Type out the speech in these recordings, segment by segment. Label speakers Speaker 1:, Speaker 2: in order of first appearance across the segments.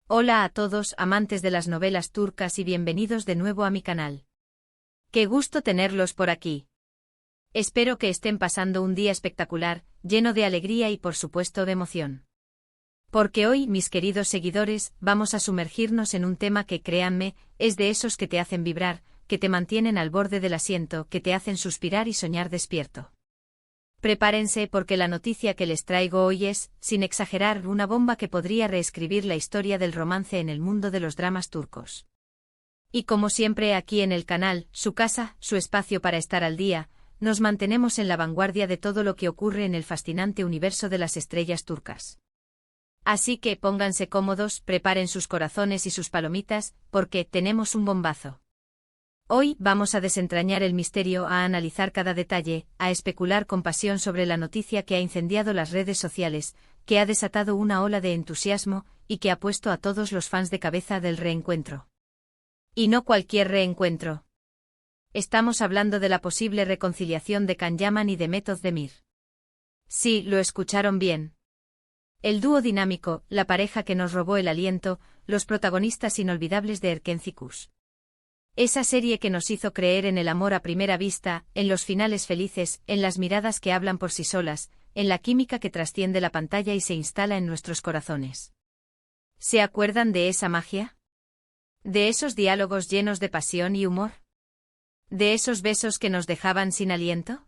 Speaker 1: Hola a todos amantes de las novelas turcas y bienvenidos de nuevo a mi canal. Qué gusto tenerlos por aquí. Espero que estén pasando un día espectacular, lleno de alegría y por supuesto de emoción. Porque hoy, mis queridos seguidores, vamos a sumergirnos en un tema que, créanme, es de esos que te hacen vibrar, que te mantienen al borde del asiento, que te hacen suspirar y soñar despierto. Prepárense porque la noticia que les traigo hoy es, sin exagerar, una bomba que podría reescribir la historia del romance en el mundo de los dramas turcos. Y como siempre aquí en el canal, su casa, su espacio para estar al día, nos mantenemos en la vanguardia de todo lo que ocurre en el fascinante universo de las estrellas turcas. Así que pónganse cómodos, preparen sus corazones y sus palomitas, porque tenemos un bombazo. Hoy vamos a desentrañar el misterio, a analizar cada detalle, a especular con pasión sobre la noticia que ha incendiado las redes sociales, que ha desatado una ola de entusiasmo y que ha puesto a todos los fans de cabeza del reencuentro. Y no cualquier reencuentro. Estamos hablando de la posible reconciliación de Can Yaman y Demet Özdemir. Sí, lo escucharon bien. El dúo dinámico, la pareja que nos robó el aliento, los protagonistas inolvidables de Erkenci. Esa serie que nos hizo creer en el amor a primera vista, en los finales felices, en las miradas que hablan por sí solas, en la química que trasciende la pantalla y se instala en nuestros corazones. ¿Se acuerdan de esa magia? ¿De esos diálogos llenos de pasión y humor? ¿De esos besos que nos dejaban sin aliento?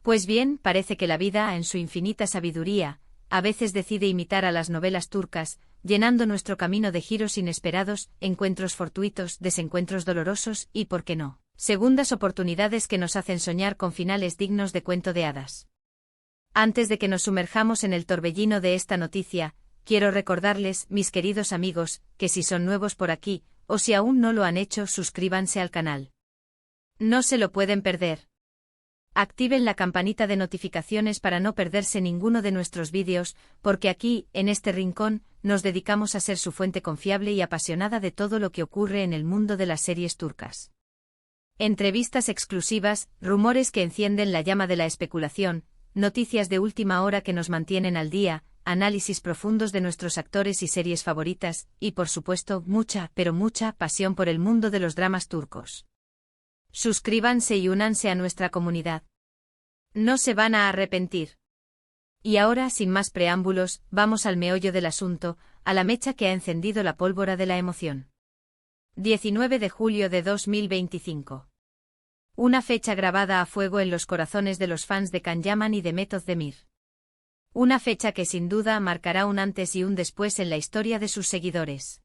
Speaker 1: Pues bien, parece que la vida, en su infinita sabiduría, a veces decide imitar a las novelas turcas, llenando nuestro camino de giros inesperados, encuentros fortuitos, desencuentros dolorosos y, ¿por qué no?, segundas oportunidades que nos hacen soñar con finales dignos de cuento de hadas. Antes de que nos sumerjamos en el torbellino de esta noticia, quiero recordarles, mis queridos amigos, que si son nuevos por aquí, o si aún no lo han hecho, suscríbanse al canal. No se lo pueden perder. Activen la campanita de notificaciones para no perderse ninguno de nuestros vídeos, porque aquí, en este rincón, nos dedicamos a ser su fuente confiable y apasionada de todo lo que ocurre en el mundo de las series turcas. Entrevistas exclusivas, rumores que encienden la llama de la especulación, noticias de última hora que nos mantienen al día, análisis profundos de nuestros actores y series favoritas, y por supuesto, mucha, pero mucha pasión por el mundo de los dramas turcos. Suscríbanse y únanse a nuestra comunidad. No se van a arrepentir. Y ahora, sin más preámbulos, vamos al meollo del asunto, a la mecha que ha encendido la pólvora de la emoción. 19 de julio de 2025. Una fecha grabada a fuego en los corazones de los fans de Can Yaman y Demet Özdemir. Una fecha que sin duda marcará un antes y un después en la historia de sus seguidores.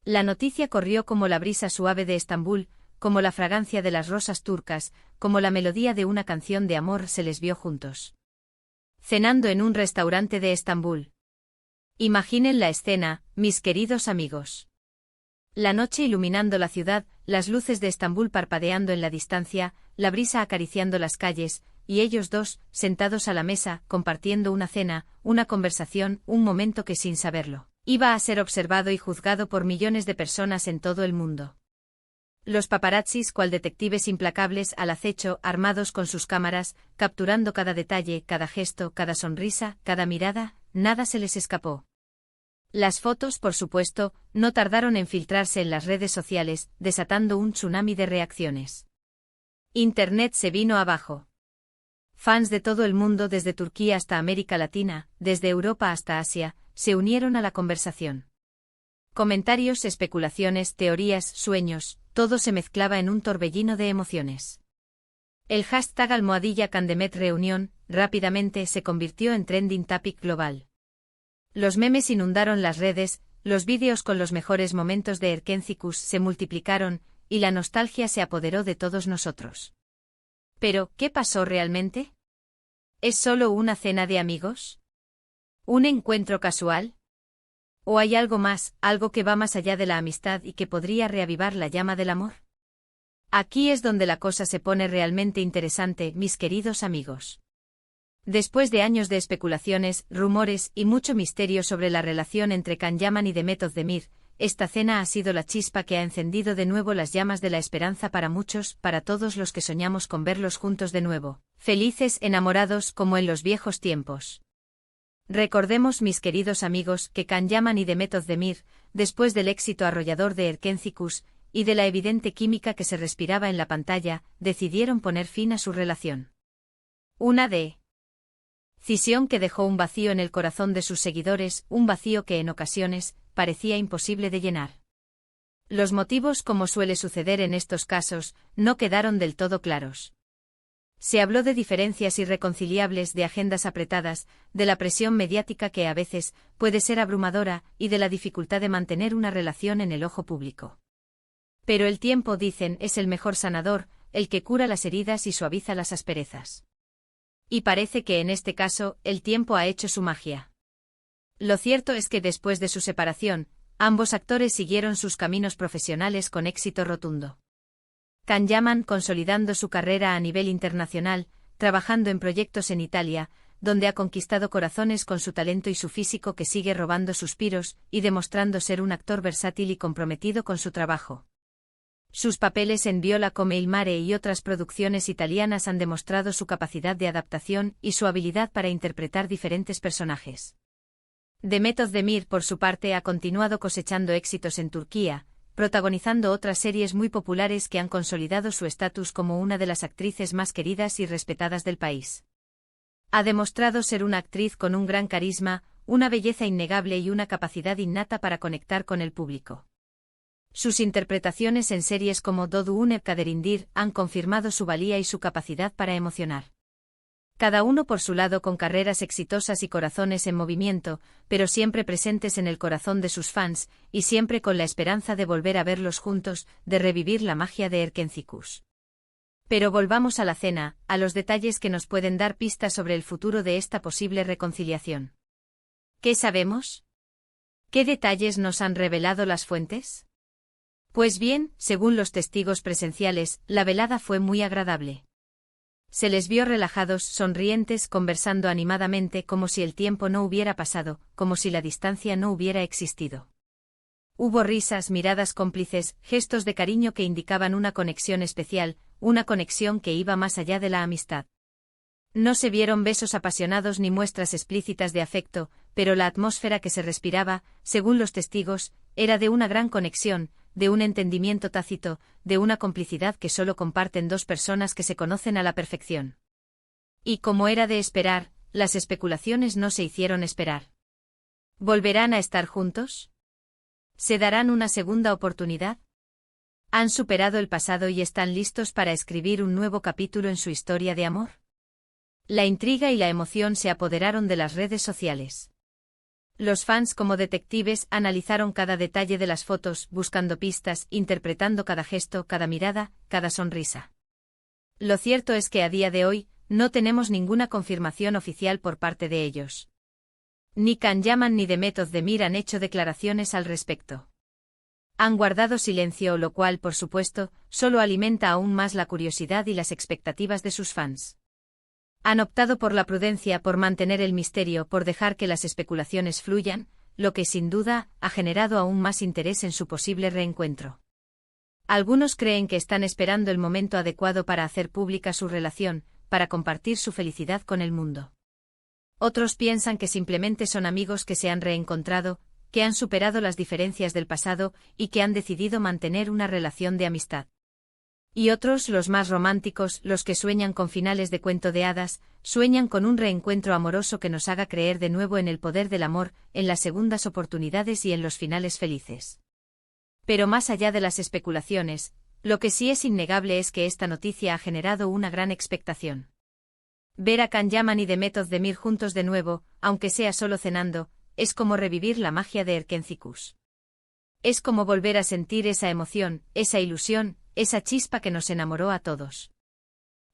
Speaker 1: La noticia corrió como la brisa suave de Estambul, como la fragancia de las rosas turcas, como la melodía de una canción de amor se les vio juntos. Cenando en un restaurante de Estambul. Imaginen la escena, mis queridos amigos. La noche iluminando la ciudad, las luces de Estambul parpadeando en la distancia, la brisa acariciando las calles, y ellos dos, sentados a la mesa, compartiendo una cena, una conversación, un momento que sin saberlo, iba a ser observado y juzgado por millones de personas en todo el mundo. Los paparazzis, cual detectives implacables al acecho, armados con sus cámaras, capturando cada detalle, cada gesto, cada sonrisa, cada mirada, nada se les escapó. Las fotos, por supuesto, no tardaron en filtrarse en las redes sociales, desatando un tsunami de reacciones. Internet se vino abajo. Fans de todo el mundo, desde Turquía hasta América Latina, desde Europa hasta Asia, se unieron a la conversación. Comentarios, especulaciones, teorías, sueños, todo se mezclaba en un torbellino de emociones. El hashtag #CanDemetReunión rápidamente se convirtió en trending topic global. Los memes inundaron las redes, los vídeos con los mejores momentos de Erkenci se multiplicaron, y la nostalgia se apoderó de todos nosotros. Pero, ¿qué pasó realmente? ¿Es solo una cena de amigos? ¿Un encuentro casual? ¿O hay algo más, algo que va más allá de la amistad y que podría reavivar la llama del amor? Aquí es donde la cosa se pone realmente interesante, mis queridos amigos. Después de años de especulaciones, rumores y mucho misterio sobre la relación entre Can Yaman y Demet Özdemir, esta cena ha sido la chispa que ha encendido de nuevo las llamas de la esperanza para muchos, para todos los que soñamos con verlos juntos de nuevo, felices, enamorados como en los viejos tiempos. Recordemos, mis queridos amigos, que Can Yaman y Demet Özdemir, después del éxito arrollador de Erkenzicus, y de la evidente química que se respiraba en la pantalla, decidieron poner fin a su relación. Una decisión que dejó un vacío en el corazón de sus seguidores, un vacío que en ocasiones parecía imposible de llenar. Los motivos, como suele suceder en estos casos, no quedaron del todo claros. Se habló de diferencias irreconciliables, de agendas apretadas, de la presión mediática que a veces puede ser abrumadora y de la dificultad de mantener una relación en el ojo público. Pero el tiempo, dicen, es el mejor sanador, el que cura las heridas y suaviza las asperezas. Y parece que en este caso, el tiempo ha hecho su magia. Lo cierto es que después de su separación, ambos actores siguieron sus caminos profesionales con éxito rotundo. Can Yaman consolidando su carrera a nivel internacional, trabajando en proyectos en Italia, donde ha conquistado corazones con su talento y su físico que sigue robando suspiros, y demostrando ser un actor versátil y comprometido con su trabajo. Sus papeles en Viola come il mare y otras producciones italianas han demostrado su capacidad de adaptación y su habilidad para interpretar diferentes personajes. Demet Özdemir, por su parte, ha continuado cosechando éxitos en Turquía, protagonizando otras series muy populares que han consolidado su estatus como una de las actrices más queridas y respetadas del país. Ha demostrado ser una actriz con un gran carisma, una belleza innegable y una capacidad innata para conectar con el público. Sus interpretaciones en series como Doğduğun Kaderindir han confirmado su valía y su capacidad para emocionar. Cada uno por su lado con carreras exitosas y corazones en movimiento, pero siempre presentes en el corazón de sus fans, y siempre con la esperanza de volver a verlos juntos, de revivir la magia de Erkenzicus. Pero volvamos a la cena, a los detalles que nos pueden dar pistas sobre el futuro de esta posible reconciliación. ¿Qué sabemos? ¿Qué detalles nos han revelado las fuentes? Pues bien, según los testigos presenciales, la velada fue muy agradable. Se les vio relajados, sonrientes, conversando animadamente como si el tiempo no hubiera pasado, como si la distancia no hubiera existido. Hubo risas, miradas cómplices, gestos de cariño que indicaban una conexión especial, una conexión que iba más allá de la amistad. No se vieron besos apasionados ni muestras explícitas de afecto, pero la atmósfera que se respiraba, según los testigos, era de una gran conexión, de un entendimiento tácito, de una complicidad que solo comparten dos personas que se conocen a la perfección. Y como era de esperar, las especulaciones no se hicieron esperar. ¿Volverán a estar juntos? ¿Se darán una segunda oportunidad? ¿Han superado el pasado y están listos para escribir un nuevo capítulo en su historia de amor? La intriga y la emoción se apoderaron de las redes sociales. Los fans, como detectives, analizaron cada detalle de las fotos, buscando pistas, interpretando cada gesto, cada mirada, cada sonrisa. Lo cierto es que a día de hoy, no tenemos ninguna confirmación oficial por parte de ellos. Ni Can Yaman ni Demet Özdemir han hecho declaraciones al respecto. Han guardado silencio, lo cual, por supuesto, solo alimenta aún más la curiosidad y las expectativas de sus fans. Han optado por la prudencia, por mantener el misterio, por dejar que las especulaciones fluyan, lo que sin duda ha generado aún más interés en su posible reencuentro. Algunos creen que están esperando el momento adecuado para hacer pública su relación, para compartir su felicidad con el mundo. Otros piensan que simplemente son amigos que se han reencontrado, que han superado las diferencias del pasado y que han decidido mantener una relación de amistad. Y otros, los más románticos, los que sueñan con finales de cuento de hadas, sueñan con un reencuentro amoroso que nos haga creer de nuevo en el poder del amor, en las segundas oportunidades y en los finales felices. Pero más allá de las especulaciones, lo que sí es innegable es que esta noticia ha generado una gran expectación. Ver a Can Yaman y Demet Özdemir juntos de nuevo, aunque sea solo cenando, es como revivir la magia de Erkenzicus. Es como volver a sentir esa emoción, esa ilusión, esa chispa que nos enamoró a todos.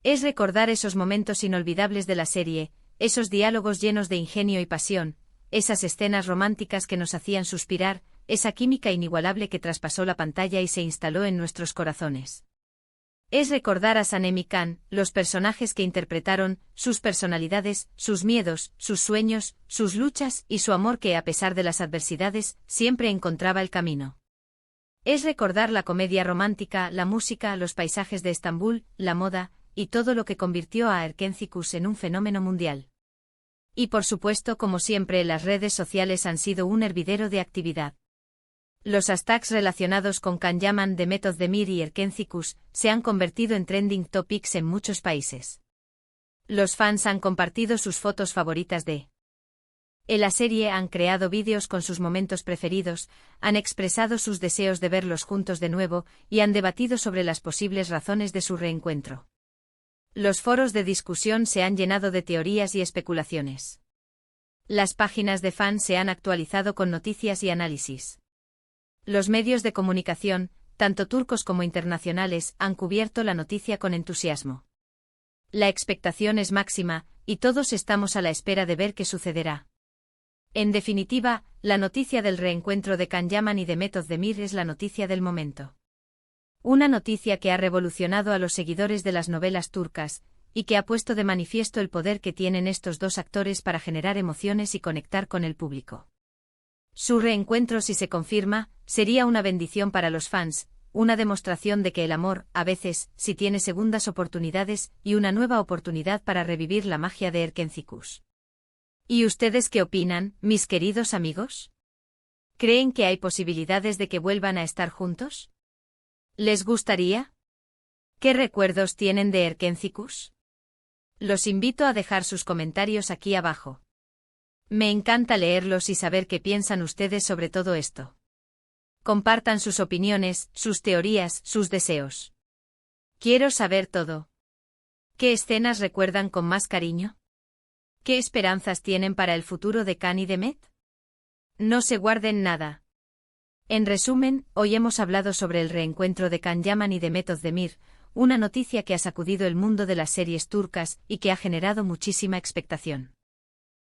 Speaker 1: Es recordar esos momentos inolvidables de la serie, esos diálogos llenos de ingenio y pasión, esas escenas románticas que nos hacían suspirar, esa química inigualable que traspasó la pantalla y se instaló en nuestros corazones. Es recordar a Sanem y Can, los personajes que interpretaron, sus personalidades, sus miedos, sus sueños, sus luchas y su amor que, a pesar de las adversidades, siempre encontraba el camino. Es recordar la comedia romántica, la música, los paisajes de Estambul, la moda, y todo lo que convirtió a Erkenzicus en un fenómeno mundial. Y por supuesto, como siempre, las redes sociales han sido un hervidero de actividad. Los hashtags relacionados con Can Yaman, Demet Özdemir y Erken Cikus se han convertido en trending topics en muchos países. Los fans han compartido sus fotos favoritas de en la serie, han creado vídeos con sus momentos preferidos, han expresado sus deseos de verlos juntos de nuevo y han debatido sobre las posibles razones de su reencuentro. Los foros de discusión se han llenado de teorías y especulaciones. Las páginas de fans se han actualizado con noticias y análisis. Los medios de comunicación, tanto turcos como internacionales, han cubierto la noticia con entusiasmo. La expectación es máxima, y todos estamos a la espera de ver qué sucederá. En definitiva, la noticia del reencuentro de Can Yaman y Demet Özdemir es la noticia del momento. Una noticia que ha revolucionado a los seguidores de las novelas turcas, y que ha puesto de manifiesto el poder que tienen estos dos actores para generar emociones y conectar con el público. Su reencuentro, si se confirma, sería una bendición para los fans, una demostración de que el amor, a veces, sí tiene segundas oportunidades y una nueva oportunidad para revivir la magia de Erken Cikus. ¿Y ustedes qué opinan, mis queridos amigos? ¿Creen que hay posibilidades de que vuelvan a estar juntos? ¿Les gustaría? ¿Qué recuerdos tienen de Erken Cikus? Los invito a dejar sus comentarios aquí abajo. Me encanta leerlos y saber qué piensan ustedes sobre todo esto. Compartan sus opiniones, sus teorías, sus deseos. Quiero saber todo. ¿Qué escenas recuerdan con más cariño? ¿Qué esperanzas tienen para el futuro de Can y Demet? No se guarden nada. En resumen, hoy hemos hablado sobre el reencuentro de Can Yaman y Demet Özdemir, una noticia que ha sacudido el mundo de las series turcas y que ha generado muchísima expectación.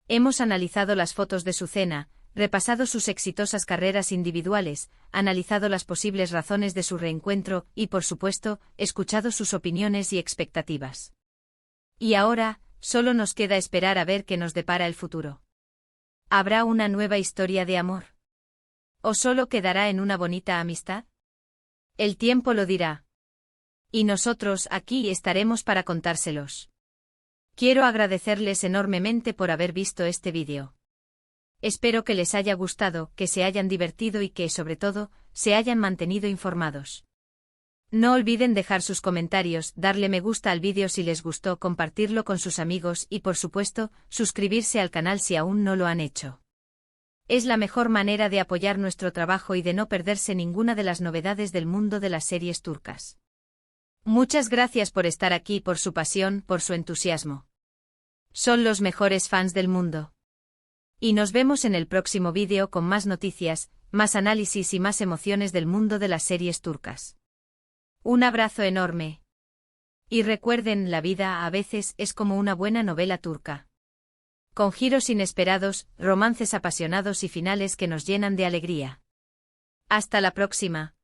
Speaker 1: Hemos analizado las fotos de su cena, repasado sus exitosas carreras individuales, analizado las posibles razones de su reencuentro y, por supuesto, escuchado sus opiniones y expectativas. Y ahora, solo nos queda esperar a ver qué nos depara el futuro. ¿Habrá una nueva historia de amor? ¿O solo quedará en una bonita amistad? El tiempo lo dirá. Y nosotros aquí estaremos para contárselos. Quiero agradecerles enormemente por haber visto este vídeo. Espero que les haya gustado, que se hayan divertido y que, sobre todo, se hayan mantenido informados. No olviden dejar sus comentarios, darle me gusta al vídeo si les gustó, compartirlo con sus amigos y, por supuesto, suscribirse al canal si aún no lo han hecho. Es la mejor manera de apoyar nuestro trabajo y de no perderse ninguna de las novedades del mundo de las series turcas. Muchas gracias por estar aquí, por su pasión, por su entusiasmo. Son los mejores fans del mundo. Y nos vemos en el próximo vídeo con más noticias, más análisis y más emociones del mundo de las series turcas. Un abrazo enorme. Y recuerden, la vida a veces es como una buena novela turca. Con giros inesperados, romances apasionados y finales que nos llenan de alegría. Hasta la próxima.